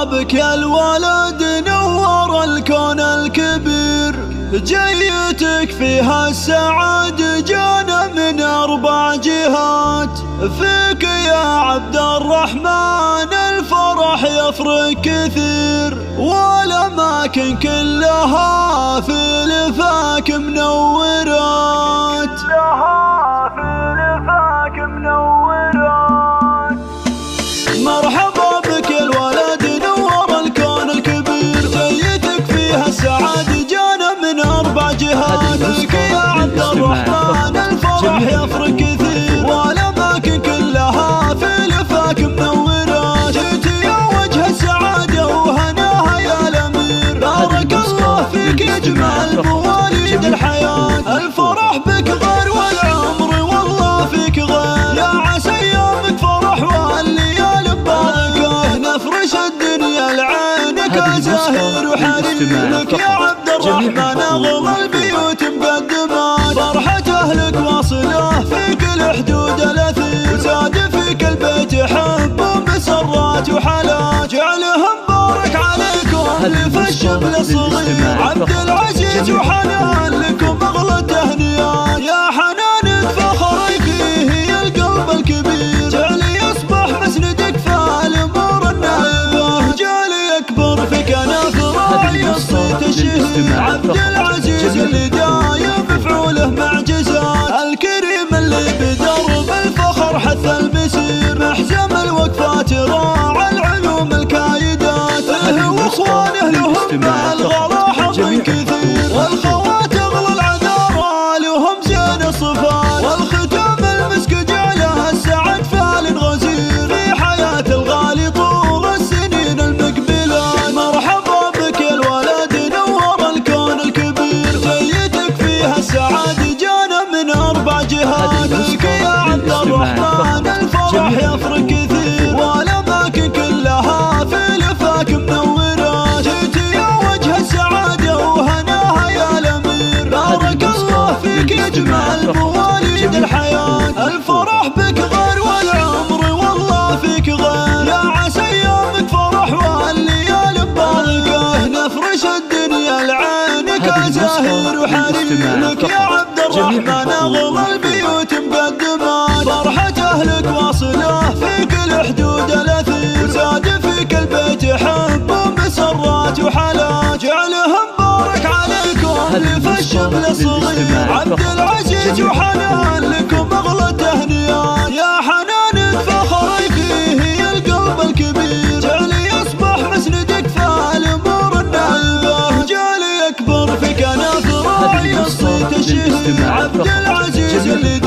بك يا الولد نور الكون الكبير، جيتك فيها السعادة جانا من 4 جهات. فيك يا عبد الرحمن الفرح يفرق كثير، والأماكن كلها في لفاك منورات. مرحبا بك يا الولد نور الكون الكبير، جيتك فيها السعادة جانا من 4 جهات. فيك يا عبد الرحمن الفرح يفرق كثير، والأماكن كلها في لفاك منورات. جيت يا وجه السعادة وهناها يا الأمير، بارك الله فيك يجمع المواليد الحياة. الفرح بك غير والعمر والله فيك غير، يا عسى يومك فرح والليالي مباركة. نفرش الدنيا لعينك زاهر وحرير، لك يا عبد الرحمن أغلى البيوت مقدمات. فرحة أهلك واصلة في كل حدود الأثير، وزاد فيك البيت حب ومسرات وحالات. جعلهم بارك عليكم لف الشمل الصغير، عبد العزيز وحنان لكم أغلى التهنئات. يا حنان فخرك هي القلب الكبير، جعلي يصبح مسندك في الأمور النائبة. جعلي يكبر في كنف راعي الصيت الشهير، عبد العزيز اللي دايم بفعوله معجزات. الكريم اللي بدرب الفخر حث المسير، محزم الوقفات راعى العلوم الكايدات. واخوانه لهم مع الغلا حظ كثير، والخوات اغلى العذارى لهم زين الصفات. والختام المسك جعله السعد فال غزير، في حياة الغالي طول السنين المقبلات. مرحبا بك يا الولد نور الكون الكبير، جيتك فيها السعادة جانا من 4 جهات. فيك يا عبد الرحمن الفرح يفرق كثير، والأماكن كلها في لفاك منورات. جيت يا وجه السعادة وهناها يا الأمير، بارك الله فيك يجمع المواليد الحياة. الفرح بك غير والعمر والله فيك غير، يا عسى يومك فرح والليالي مباركة. نفرش الدنيا لعينك زاهر وحرير، لك يا عبد الرحمن أغلى البيوت مقدمات. فرحة أهلك واصلة في كل حدود الأثير، زاد فيك البيت حب ومسرات وحالات. جعلهم بارك عليكم لف الشمل الصغير، عبد العزيز وحنان لكم أغلى التهنئات. يا حنان فخرك هي القلب الكبير، جعلي يصبح مسندك في الأمور النائبة. جعلي يكبر في كنف راعي الصيت الشهير، عبد العزيز اللي